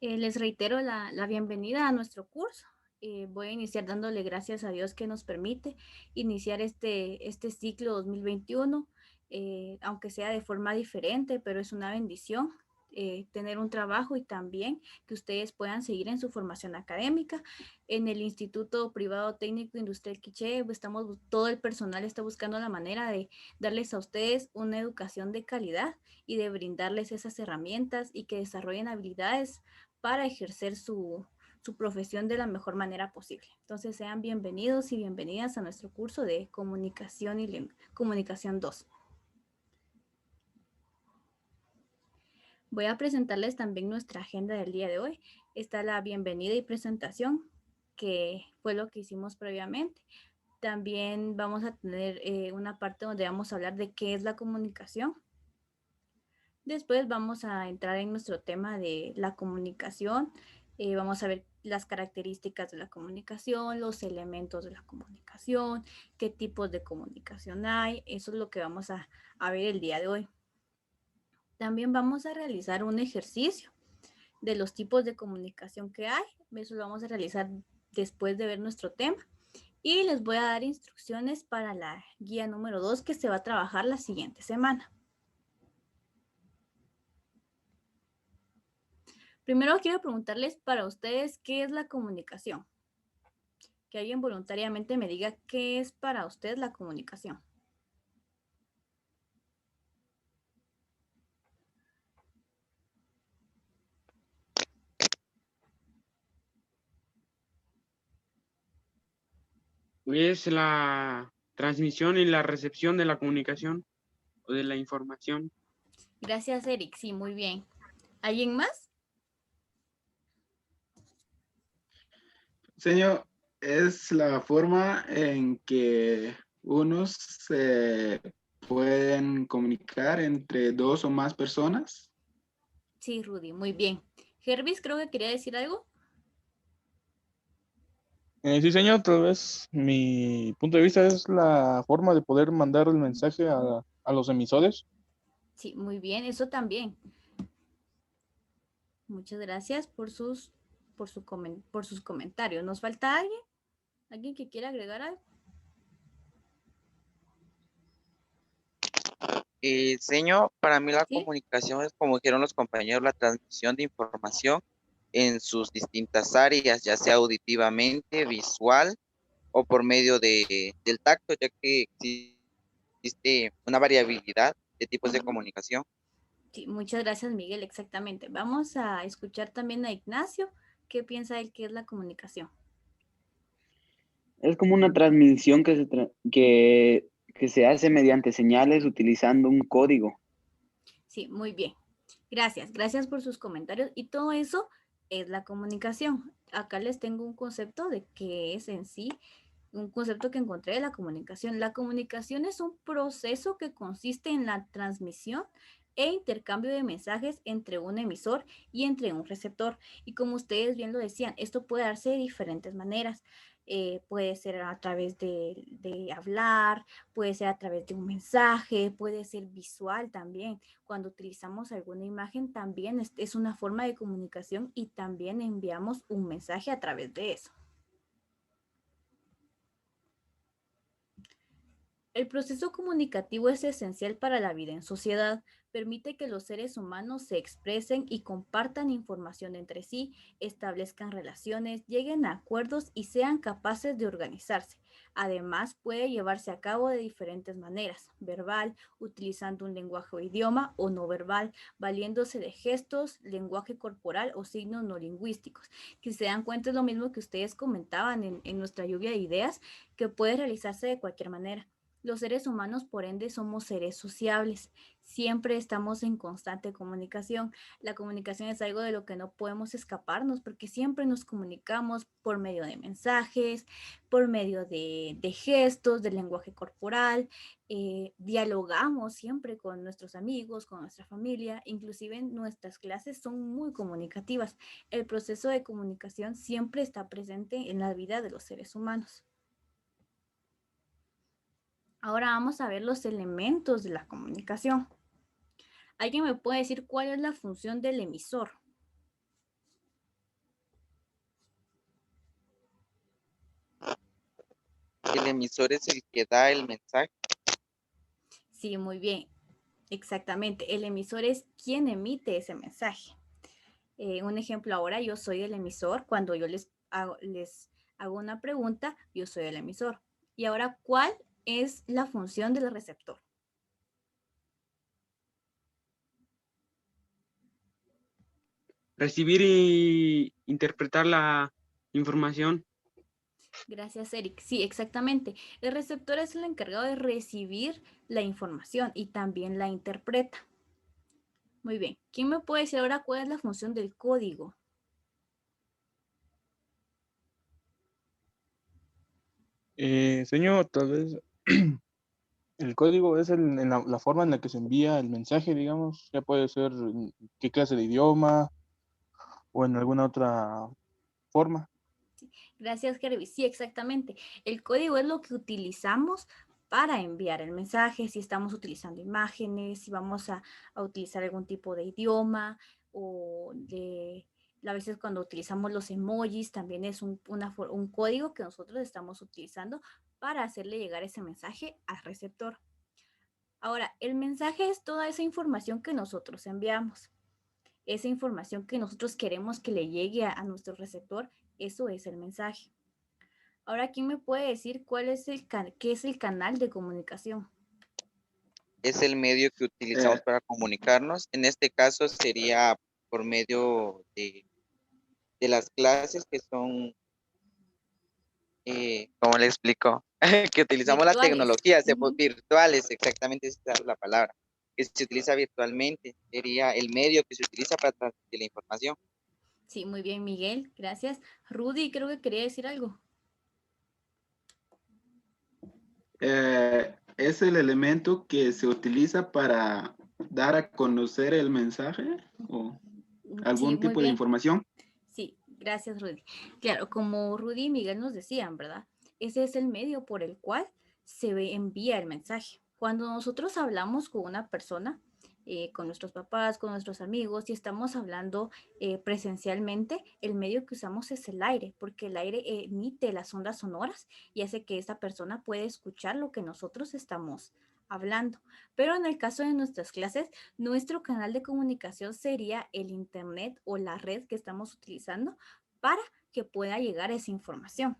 Les reitero la bienvenida a nuestro curso. Voy a iniciar dándole gracias a Dios que nos permite iniciar este ciclo 2021, aunque sea de forma diferente, pero es una bendición tener un trabajo y también que ustedes puedan seguir en su formación académica. En el Instituto Privado Técnico Industrial Quiché, todo el personal está buscando la manera de darles a ustedes una educación de calidad y de brindarles esas herramientas y que desarrollen habilidades para ejercer su profesión de la mejor manera posible. Entonces, sean bienvenidos y bienvenidas a nuestro curso de comunicación y comunicación 2. Voy a presentarles también nuestra agenda del día de hoy. Está la bienvenida y presentación, que fue lo que hicimos previamente. También vamos a tener una parte donde vamos a hablar de qué es la comunicación. Después vamos a entrar en nuestro tema de la comunicación. Vamos a ver las características de la comunicación, los elementos de la comunicación, qué tipos de comunicación hay. Eso es lo que vamos a ver el día de hoy. También vamos a realizar un ejercicio de los tipos de comunicación que hay. Eso lo vamos a realizar después de ver nuestro tema. Y les voy a dar instrucciones para la guía número 2 que se va a trabajar la siguiente semana. Primero quiero preguntarles para ustedes qué es la comunicación. Que alguien voluntariamente me diga qué es para usted la comunicación. Es la transmisión y la recepción de la comunicación o de la información. Gracias, Eric. Sí, muy bien. ¿Alguien más? Señor, es la forma en que unos se pueden comunicar entre dos o más personas. Sí, Rudy, muy bien. Hervis, creo que quería decir algo. Sí, señor, tal vez mi punto de vista es la forma de poder mandar el mensaje a los emisores. Sí, muy bien, eso también. Muchas gracias por sus comentarios. ¿Nos falta alguien? ¿Alguien que quiera agregar algo? Señor, para mí la Sí, comunicación es, como dijeron los compañeros, la transmisión de información en sus distintas áreas, ya sea auditivamente, visual o por medio del tacto, ya que existe una variabilidad de tipos de comunicación. sí, muchas gracias, Miguel, exactamente. Vamos a escuchar también a Ignacio. ¿Qué piensa él que es la comunicación? Es como una transmisión que se hace mediante señales utilizando un código. Sí, muy bien. Gracias por sus comentarios. Y todo eso es la comunicación. Acá les tengo un concepto de qué es en sí, un concepto que encontré de la comunicación. La comunicación es un proceso que consiste en la transmisión e intercambio de mensajes entre un emisor y entre un receptor. Y como ustedes bien lo decían, esto puede darse de diferentes maneras. Puede ser a través de hablar, puede ser a través de un mensaje, puede ser visual también. Cuando utilizamos alguna imagen también es una forma de comunicación y también enviamos un mensaje a través de eso. El proceso comunicativo es esencial para la vida en sociedad. Permite que los seres humanos se expresen y compartan información entre sí, establezcan relaciones, lleguen a acuerdos y sean capaces de organizarse. Además, puede llevarse a cabo de diferentes maneras: verbal, utilizando un lenguaje o idioma, o no verbal, valiéndose de gestos, lenguaje corporal o signos no lingüísticos. Que se dan cuenta es lo mismo que ustedes comentaban en nuestra lluvia de ideas, que puede realizarse de cualquier manera. Los seres humanos, por ende, somos seres sociables. Siempre estamos en constante comunicación. La comunicación es algo de lo que no podemos escaparnos porque siempre nos comunicamos por medio de mensajes, por medio de gestos, del lenguaje corporal. Dialogamos siempre con nuestros amigos, con nuestra familia. Inclusive nuestras clases son muy comunicativas. El proceso de comunicación siempre está presente en la vida de los seres humanos. Ahora vamos a ver los elementos de la comunicación. ¿Alguien me puede decir cuál es la función del emisor? El emisor es el que da el mensaje. Sí, muy bien. Exactamente. El emisor es quien emite ese mensaje. Un ejemplo ahora, yo soy el emisor. Cuando yo les hago una pregunta, yo soy el emisor. Y ahora, ¿cuál es la función del receptor? Recibir y interpretar la información. Gracias, Eric. Sí, exactamente. El receptor es el encargado de recibir la información y también la interpreta. Muy bien. ¿Quién me puede decir ahora cuál es la función del código? Señor, tal vez el código es la forma en la que se envía el mensaje, digamos, ya puede ser en qué clase de idioma o en alguna otra forma. Gracias, Herbie. Sí, exactamente. El código es lo que utilizamos para enviar el mensaje, si estamos utilizando imágenes, si vamos a utilizar algún tipo de idioma a veces cuando utilizamos los emojis también es un código que nosotros estamos utilizando para hacerle llegar ese mensaje al receptor. Ahora, el mensaje es toda esa información que nosotros enviamos. Esa información que nosotros queremos que le llegue a nuestro receptor, eso es el mensaje. Ahora, ¿quién me puede decir qué es el canal de comunicación? Es el medio que utilizamos para comunicarnos. En este caso sería por medio de las clases que son, ¿cómo le explico? Que utilizamos las Virtuales. tecnologías virtuales, exactamente esa es la palabra, que se utiliza virtualmente. Sería el medio que se utiliza para transmitir la información. Sí, muy bien, Miguel. Gracias. Rudy, creo que quería decir algo. Es el elemento que se utiliza para dar a conocer el mensaje o Sí, algún muy tipo de bien. información. Sí, gracias, Rudy. Claro, como Rudy y Miguel nos decían, ¿verdad? Ese es el medio por el cual envía el mensaje. Cuando nosotros hablamos con una persona, con nuestros papás, con nuestros amigos, y estamos hablando presencialmente, el medio que usamos es el aire, porque el aire emite las ondas sonoras y hace que esa persona pueda escuchar lo que nosotros estamos hablando. Pero en el caso de nuestras clases, nuestro canal de comunicación sería el internet o la red que estamos utilizando para que pueda llegar esa información.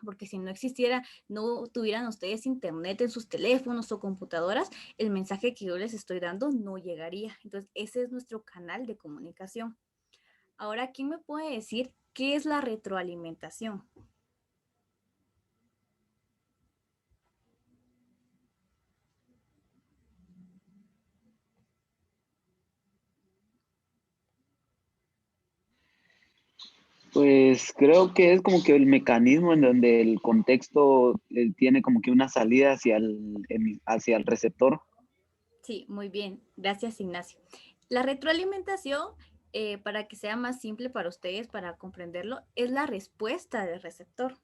Porque si no existiera, no tuvieran ustedes internet en sus teléfonos o computadoras, el mensaje que yo les estoy dando no llegaría. Entonces, ese es nuestro canal de comunicación. Ahora, ¿quién me puede decir qué es la retroalimentación? Pues creo que es como que el mecanismo en donde el contexto tiene como que una salida hacia el receptor. Sí, muy bien. Gracias, Ignacio. La retroalimentación, para que sea más simple para ustedes, para comprenderlo, es la respuesta del receptor.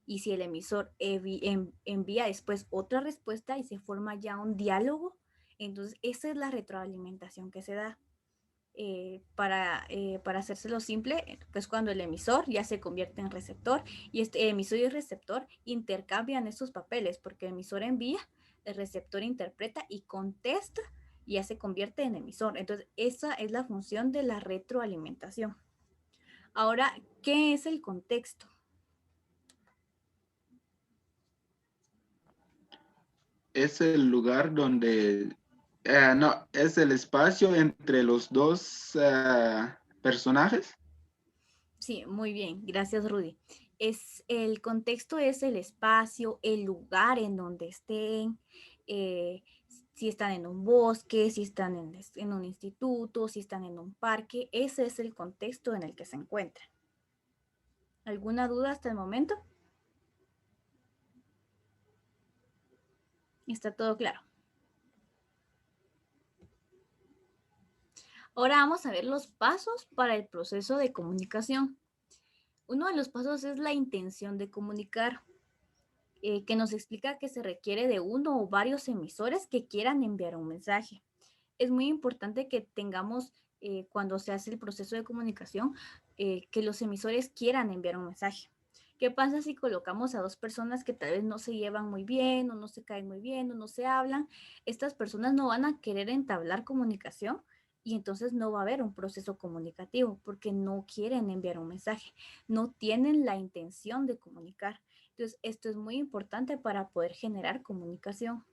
Y si el emisor envía después otra respuesta y se forma ya un diálogo, entonces esa es la retroalimentación que se da. Para hacérselo simple, pues cuando el emisor ya se convierte en receptor y este emisor y el receptor intercambian esos papeles porque el emisor envía, el receptor interpreta y contesta y ya se convierte en emisor. Entonces, esa es la función de la retroalimentación. Ahora, ¿qué es el contexto? Es el lugar donde, no, es el espacio entre los dos personajes. Sí, muy bien, gracias Rudy. El contexto es el espacio, el lugar en donde estén, eh, si están en un bosque, si están en un instituto, si están en un parque, ese es el contexto en el que se encuentran. ¿Alguna duda hasta el momento? Está todo claro. Ahora vamos a ver los pasos para el proceso de comunicación. Uno de los pasos es la intención de comunicar. Que nos explica que se requiere de uno o varios emisores que quieran enviar un mensaje. Es muy importante que tengamos, cuando se hace el proceso de comunicación, que los emisores quieran enviar un mensaje. ¿Qué pasa si colocamos a dos personas que tal vez no se llevan muy bien o no se caen muy bien o no se hablan? Estas personas no van a querer entablar comunicación y entonces no va a haber un proceso comunicativo porque no quieren enviar un mensaje, no tienen la intención de comunicar. Entonces, esto es muy importante para poder generar comunicación.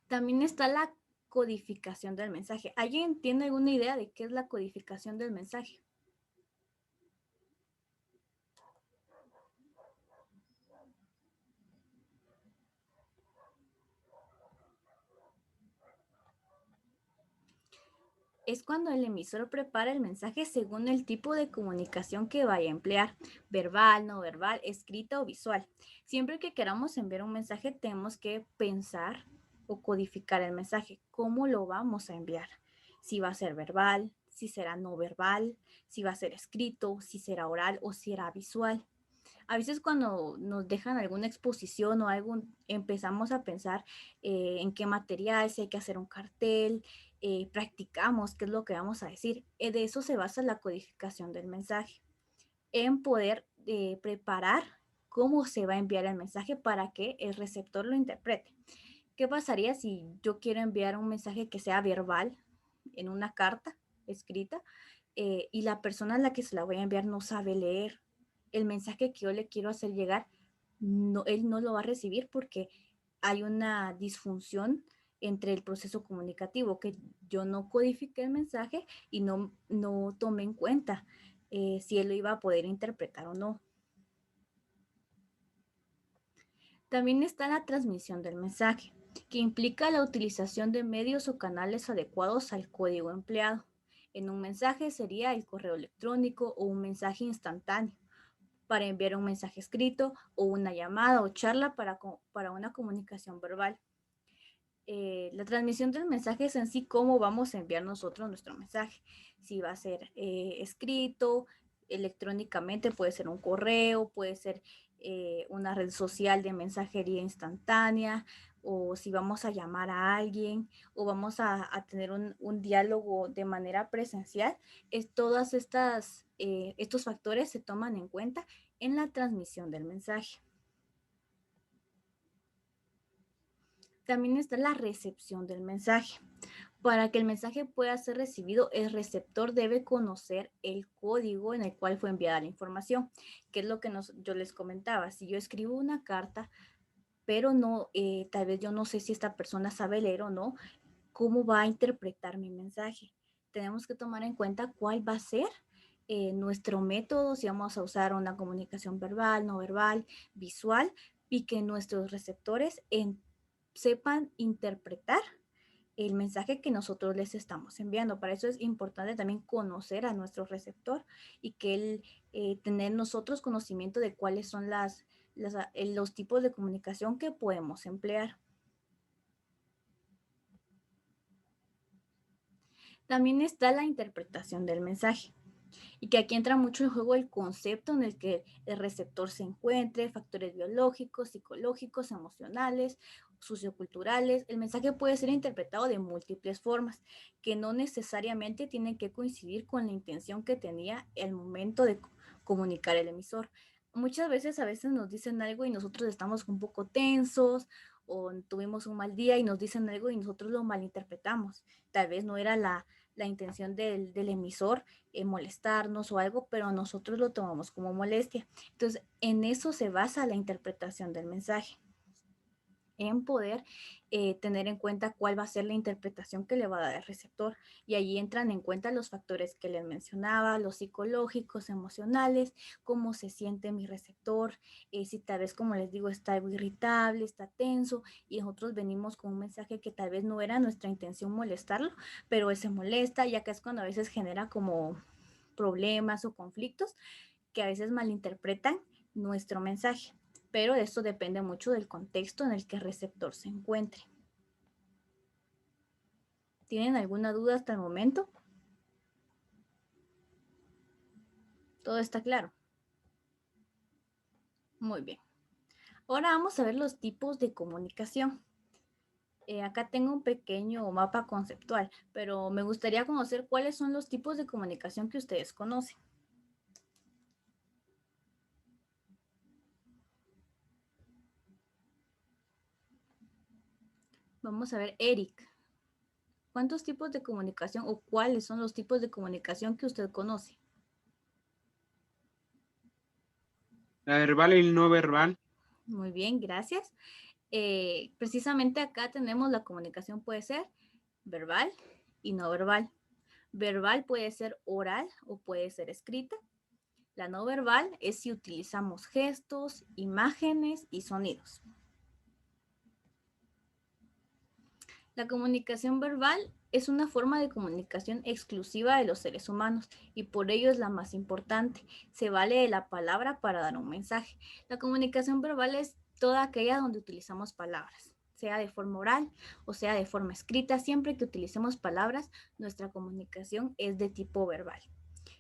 También está la codificación del mensaje. ¿Alguien tiene alguna idea de qué es la codificación del mensaje? Es cuando el emisor prepara el mensaje según el tipo de comunicación que vaya a emplear, verbal, no verbal, escrita o visual. Siempre que queramos enviar un mensaje, tenemos que pensar o codificar el mensaje, cómo lo vamos a enviar, si va a ser verbal, si será no verbal, si va a ser escrito, si será oral o si será visual. A veces cuando nos dejan alguna exposición o algo, empezamos a pensar en qué material, si hay que hacer un cartel, practicamos qué es lo que vamos a decir. De eso se basa la codificación del mensaje, en poder preparar cómo se va a enviar el mensaje para que el receptor lo interprete. ¿Qué pasaría si yo quiero enviar un mensaje que sea verbal en una carta escrita y la persona a la que se la voy a enviar no sabe leer? El mensaje que yo le quiero hacer llegar, no, él no lo va a recibir porque hay una disfunción entre el proceso comunicativo, que yo no codifique el mensaje y no tomé en cuenta si él lo iba a poder interpretar o no. También está la transmisión del mensaje, que implica la utilización de medios o canales adecuados al código empleado. En un mensaje sería el correo electrónico o un mensaje instantáneo para enviar un mensaje escrito o una llamada o charla para una comunicación verbal. La transmisión del mensaje es en sí cómo vamos a enviar nosotros nuestro mensaje. Si va a ser escrito, electrónicamente, puede ser un correo, puede ser una red social de mensajería instantánea, o si vamos a llamar a alguien, o vamos a tener un diálogo de manera presencial, todas estos factores se toman en cuenta en la transmisión del mensaje. También está la recepción del mensaje. Para que el mensaje pueda ser recibido, el receptor debe conocer el código en el cual fue enviada la información, que es lo que yo les comentaba. Si yo escribo una carta, pero no, tal vez yo no sé si esta persona sabe leer o no, ¿cómo va a interpretar mi mensaje? Tenemos que tomar en cuenta cuál va a ser nuestro método, si vamos a usar una comunicación verbal, no verbal, visual, y que nuestros receptores sepan interpretar el mensaje que nosotros les estamos enviando. Para eso es importante también conocer a nuestro receptor y que él tener nosotros conocimiento de cuáles son los tipos de comunicación que podemos emplear. También está la interpretación del mensaje. Y que aquí entra mucho en juego el concepto en el que el receptor se encuentre, factores biológicos, psicológicos, emocionales, socioculturales. El mensaje puede ser interpretado de múltiples formas, que no necesariamente tienen que coincidir con la intención que tenía el momento de comunicar el emisor. Muchas veces a veces nos dicen algo y nosotros estamos un poco tensos o tuvimos un mal día y nos dicen algo y nosotros lo malinterpretamos. Tal vez no era la intención del emisor molestarnos o algo, pero nosotros lo tomamos como molestia. Entonces, en eso se basa la interpretación del mensaje, en poder tener en cuenta cuál va a ser la interpretación que le va a dar el receptor. Y allí entran en cuenta los factores que les mencionaba, los psicológicos, emocionales, cómo se siente mi receptor, si tal vez, como les digo, está irritable, está tenso, y nosotros venimos con un mensaje que tal vez no era nuestra intención molestarlo, pero él se molesta, y acá es cuando a veces genera como problemas o conflictos que a veces malinterpretan nuestro mensaje, pero esto depende mucho del contexto en el que el receptor se encuentre. ¿Tienen alguna duda hasta el momento? ¿Todo está claro? Muy bien. Ahora vamos a ver los tipos de comunicación. Acá tengo un pequeño mapa conceptual, pero me gustaría conocer cuáles son los tipos de comunicación que ustedes conocen. Vamos a ver, Eric. ¿Cuántos tipos de comunicación o cuáles son los tipos de comunicación que usted conoce? La verbal y no verbal. Muy bien, gracias. Precisamente acá tenemos la comunicación puede ser verbal y no verbal. Verbal puede ser oral o puede ser escrita. La no verbal es si utilizamos gestos, imágenes y sonidos. La comunicación verbal es una forma de comunicación exclusiva de los seres humanos y por ello es la más importante. Se vale de la palabra para dar un mensaje. La comunicación verbal es toda aquella donde utilizamos palabras, sea de forma oral o sea de forma escrita. Siempre que utilicemos palabras, nuestra comunicación es de tipo verbal.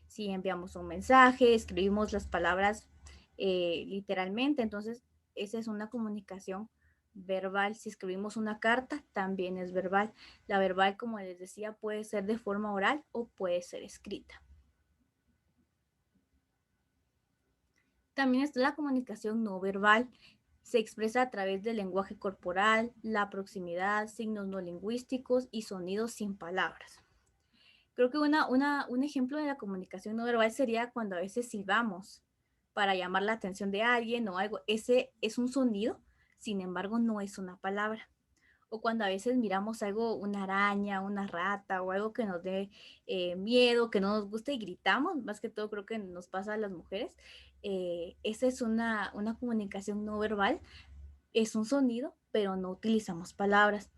Si enviamos un mensaje, escribimos las palabras literalmente, entonces esa es una comunicación verbal. Si escribimos una carta, también es verbal. La verbal, como les decía, puede ser de forma oral o puede ser escrita. También está la comunicación no verbal. Se expresa a través del lenguaje corporal, la proximidad, signos no lingüísticos y sonidos sin palabras. Creo que un ejemplo de la comunicación no verbal sería cuando a veces silbamos para llamar la atención de alguien o algo. Ese es un sonido, sin embargo, no es una palabra. O cuando a veces miramos algo, una araña, una rata o algo que nos dé miedo, que no nos gusta y gritamos, más que todo creo que nos pasa a las mujeres. Esa es una comunicación no verbal, es un sonido, pero no utilizamos palabras.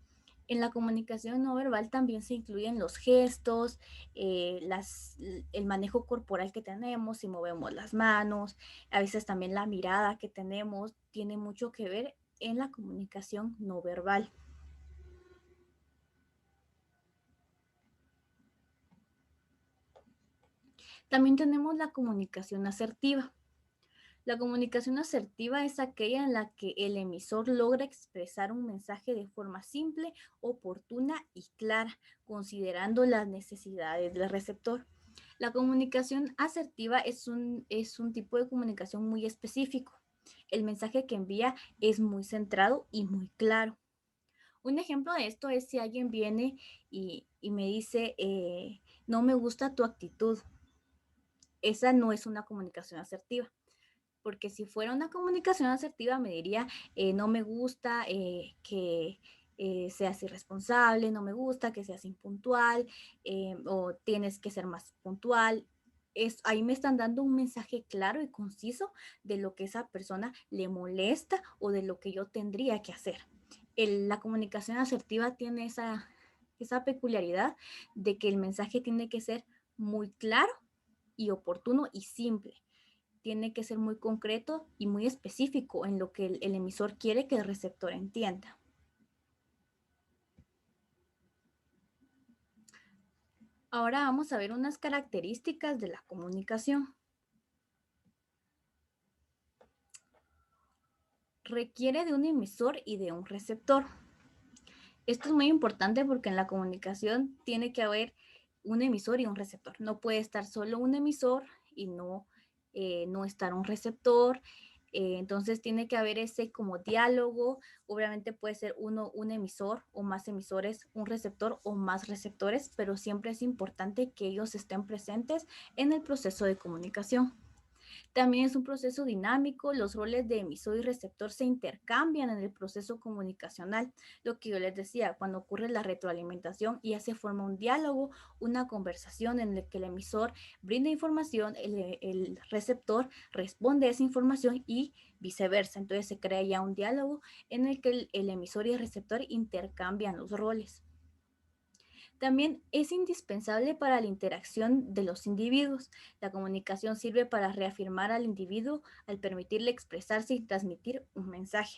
En la comunicación no verbal también se incluyen los gestos, el manejo corporal que tenemos, si movemos las manos, a veces también la mirada que tenemos tiene mucho que ver en la comunicación no verbal. También tenemos la comunicación asertiva. La comunicación asertiva es aquella en la que el emisor logra expresar un mensaje de forma simple, oportuna y clara, considerando las necesidades del receptor. La comunicación asertiva es un tipo de comunicación muy específico. El mensaje que envía es muy centrado y muy claro. Un ejemplo de esto es si alguien viene y me dice, no me gusta tu actitud. Esa no es una comunicación asertiva. Porque si fuera una comunicación asertiva me diría, no me gusta que seas irresponsable, no me gusta que seas impuntual o tienes que ser más puntual. Ahí me están dando un mensaje claro y conciso de lo que esa persona le molesta o de lo que yo tendría que hacer. La comunicación asertiva tiene esa peculiaridad de que el mensaje tiene que ser muy claro y oportuno y simple. Tiene que ser muy concreto y muy específico en lo que el emisor quiere que el receptor entienda. Ahora vamos a ver unas características de la comunicación. Requiere de un emisor y de un receptor. Esto es muy importante porque en la comunicación tiene que haber un emisor y un receptor. No puede estar solo un emisor y no estar un receptor. Entonces tiene que haber ese como diálogo. Obviamente puede ser un emisor o más emisores, un receptor o más receptores, pero siempre es importante que ellos estén presentes en el proceso de comunicación. También es un proceso dinámico, los roles de emisor y receptor se intercambian en el proceso comunicacional. Lo que yo les decía, cuando ocurre la retroalimentación ya se forma un diálogo, una conversación en la que el emisor brinda información, el receptor responde a esa información y viceversa. Entonces se crea ya un diálogo en el que el emisor y el receptor intercambian los roles. También es indispensable para la interacción de los individuos. La comunicación sirve para reafirmar al individuo al permitirle expresarse y transmitir un mensaje.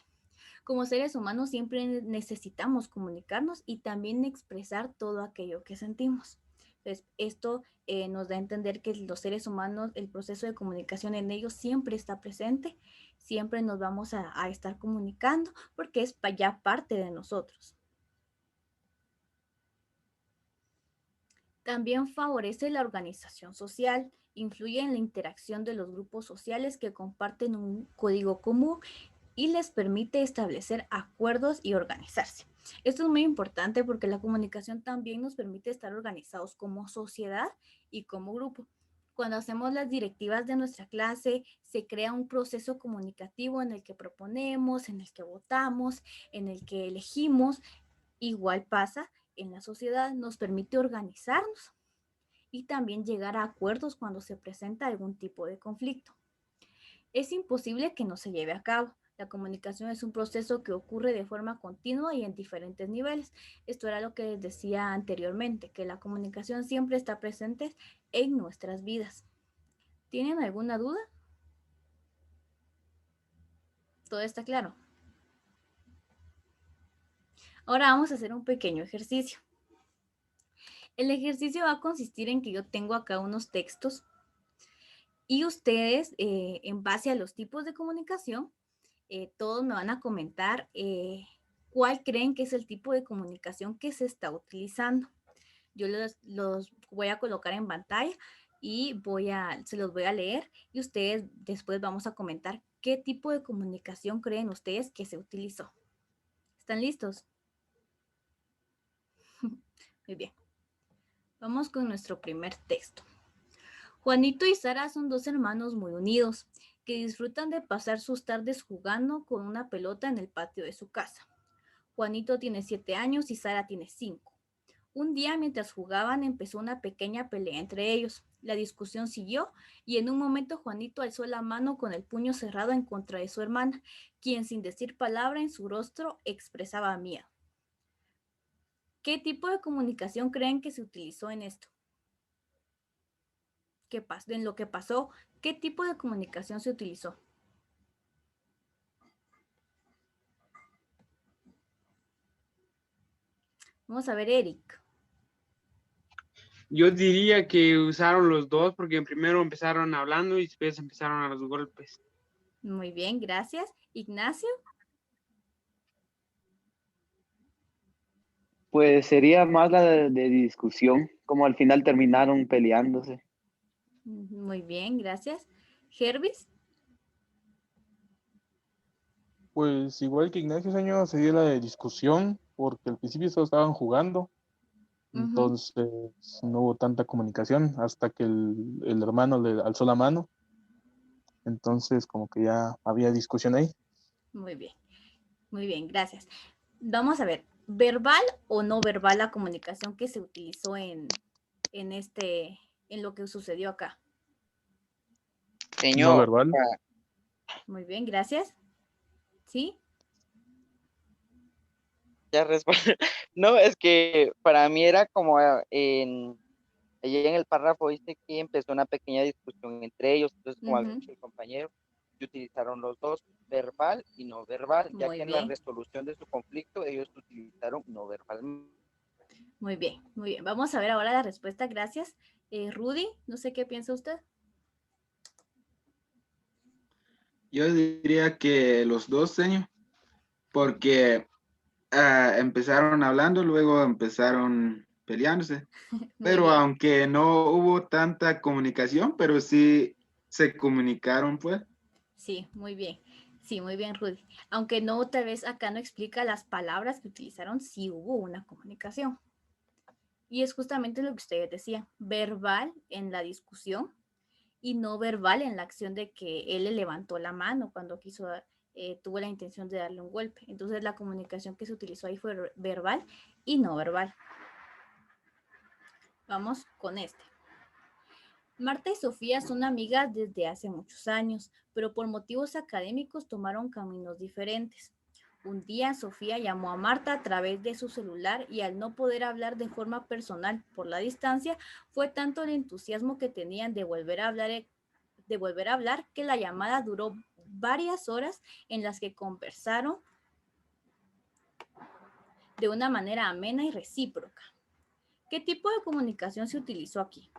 Como seres humanos siempre necesitamos comunicarnos y también expresar todo aquello que sentimos. Entonces, esto nos da a entender que los seres humanos, el proceso de comunicación en ellos siempre está presente, siempre nos vamos a estar comunicando porque es ya parte de nosotros. También favorece la organización social, influye en la interacción de los grupos sociales que comparten un código común y les permite establecer acuerdos y organizarse. Esto es muy importante porque la comunicación también nos permite estar organizados como sociedad y como grupo. Cuando hacemos las directivas de nuestra clase, se crea un proceso comunicativo en el que proponemos, en el que votamos, en el que elegimos. Igual pasa en la sociedad, nos permite organizarnos y también llegar a acuerdos cuando se presenta algún tipo de conflicto. Es imposible que no se lleve a cabo. La comunicación es un proceso que ocurre de forma continua y en diferentes niveles. Esto era lo que les decía anteriormente, que la comunicación siempre está presente en nuestras vidas. ¿Tienen alguna duda? ¿Todo está claro? Ahora vamos a hacer un pequeño ejercicio. El ejercicio va a consistir en que yo tengo acá unos textos y ustedes, en base a los tipos de comunicación, todos me van a comentar cuál creen que es el tipo de comunicación que se está utilizando. Yo los voy a colocar en pantalla y se los voy a leer y ustedes después vamos a comentar qué tipo de comunicación creen ustedes que se utilizó. ¿Están listos? Muy bien. Vamos con nuestro primer texto. Juanito y Sara son dos hermanos muy unidos que disfrutan de pasar sus tardes jugando con una pelota en el patio de su casa. Juanito tiene 7 años y Sara tiene 5. Un día, mientras jugaban, empezó una pequeña pelea entre ellos. La discusión siguió y en un momento Juanito alzó la mano con el puño cerrado en contra de su hermana, quien sin decir palabra en su rostro expresaba miedo. ¿Qué tipo de comunicación creen que se utilizó en esto? En lo que pasó, ¿qué tipo de comunicación se utilizó? Vamos a ver, Eric. Yo diría que usaron los dos porque primero empezaron hablando y después empezaron a los golpes. Muy bien, gracias. Ignacio. Pues sería más la de discusión, como al final terminaron peleándose. Muy bien, gracias. Jervis. Pues igual que Ignacio, señor, sería la de discusión, porque al principio solo estaban jugando, entonces no hubo tanta comunicación hasta que el hermano le alzó la mano, entonces como que ya había discusión ahí. Muy bien, gracias. Vamos a ver, ¿verbal o no verbal la comunicación que se utilizó en lo que sucedió acá? No Señor, verbal. Muy bien, gracias. ¿Sí? ya respondo. No, es que para mí era como allí en el párrafo dice que empezó una pequeña discusión entre ellos, entonces como había dicho el compañero, y utilizaron los dos, verbal y no verbal, ya Muy que en la bien, resolución de su conflicto ellos utilizaron no verbal. muy bien, muy bien. Vamos a ver ahora la respuesta, gracias. Rudy, no sé qué piensa usted. Yo diría que los dos, señor, porque empezaron hablando, luego empezaron peleándose. Muy Pero bien, aunque no hubo tanta comunicación, pero sí se comunicaron, pues. sí, muy bien. Sí, muy bien, Rudy. Aunque no, tal vez acá no explica las palabras que utilizaron, sí hubo una comunicación. Y es justamente lo que ustedes decían, verbal en la discusión y no verbal en la acción de que él le levantó la mano cuando tuvo la intención de darle un golpe. Entonces la comunicación que se utilizó ahí fue verbal y no verbal. Vamos con este. Marta y Sofía son amigas desde hace muchos años, pero por motivos académicos tomaron caminos diferentes. Un día Sofía llamó a Marta a través de su celular y al no poder hablar de forma personal por la distancia, fue tanto el entusiasmo que tenían de volver a hablar que la llamada duró varias horas en las que conversaron de una manera amena y recíproca. ¿Qué tipo de comunicación se utilizó aquí?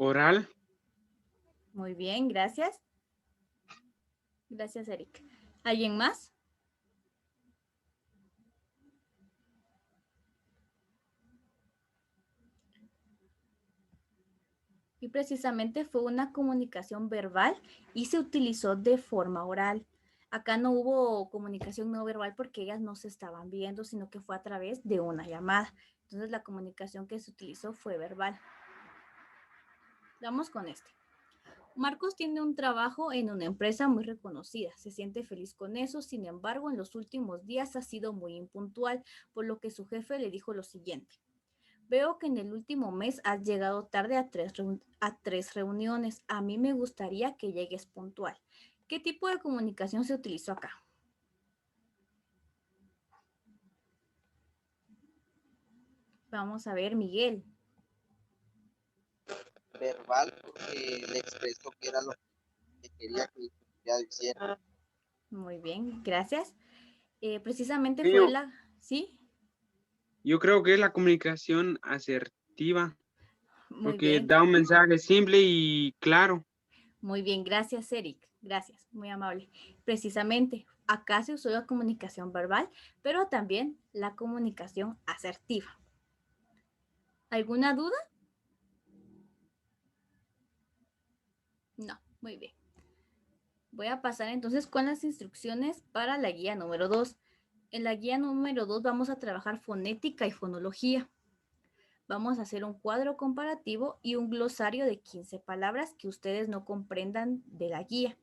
Oral. Muy bien, gracias. Gracias, Eric. ¿Alguien más? Y precisamente fue una comunicación verbal y se utilizó de forma oral. Acá no hubo comunicación no verbal porque ellas no se estaban viendo, sino que fue a través de una llamada. Entonces la comunicación que se utilizó fue verbal. Vamos con este. Marcos tiene un trabajo en una empresa muy reconocida, se siente feliz con eso, sin embargo, en los últimos días ha sido muy impuntual, por lo que su jefe le dijo lo siguiente. Veo que en el último mes has llegado tarde a tres reuniones. A mí me gustaría que llegues puntual. ¿Qué tipo de comunicación se utilizó acá? Vamos a ver, Miguel. Verbal, porque le expresó que era lo que quería que ya hiciera. Muy bien, gracias. Precisamente Sí, fue la... ¿Sí? yo creo que es la comunicación asertiva, Muy porque bien. da un mensaje simple y claro. Muy bien, gracias, Eric. Gracias, muy amable. Precisamente, acá se usó la comunicación verbal, pero también la comunicación asertiva. ¿Alguna duda? No, muy bien. Voy a pasar entonces con las instrucciones para la guía número 2. En la guía número 2 vamos a trabajar fonética y fonología. Vamos a hacer un cuadro comparativo y un glosario de 15 palabras que ustedes no comprendan de la guía,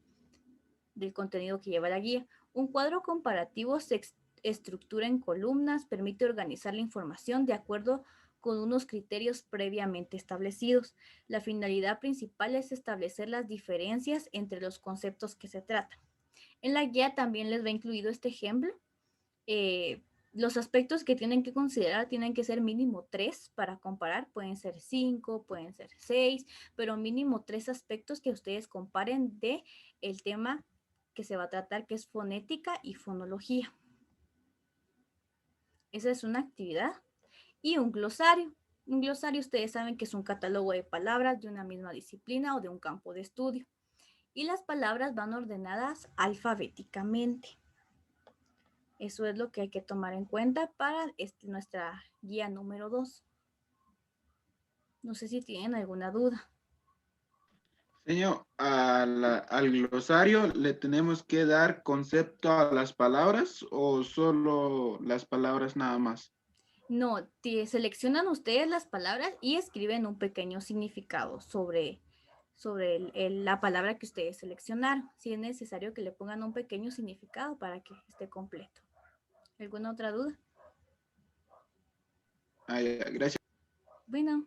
del contenido que lleva la guía. Un cuadro comparativo se estructura en columnas, permite organizar la información de acuerdo con unos criterios previamente establecidos. La finalidad principal es establecer las diferencias entre los conceptos que se tratan. En la guía también les va incluido este ejemplo. Los aspectos que tienen que considerar tienen que ser mínimo 3 para comparar, pueden ser 5, pueden ser 6, pero mínimo 3 aspectos que ustedes comparen de el tema que se va a tratar, que es fonética y fonología. Esa es una actividad. Y un glosario. Un glosario ustedes saben que es un catálogo de palabras de una misma disciplina o de un campo de estudio. Y las palabras van ordenadas alfabéticamente. Eso es lo que hay que tomar en cuenta para nuestra guía número 2. No sé si tienen alguna duda. Señor, al glosario le tenemos que dar concepto a las palabras o solo las palabras nada más. No, seleccionan ustedes las palabras y escriben un pequeño significado sobre la palabra que ustedes seleccionaron. Si es necesario que le pongan un pequeño significado para que esté completo. ¿Alguna otra duda? Gracias. Bueno.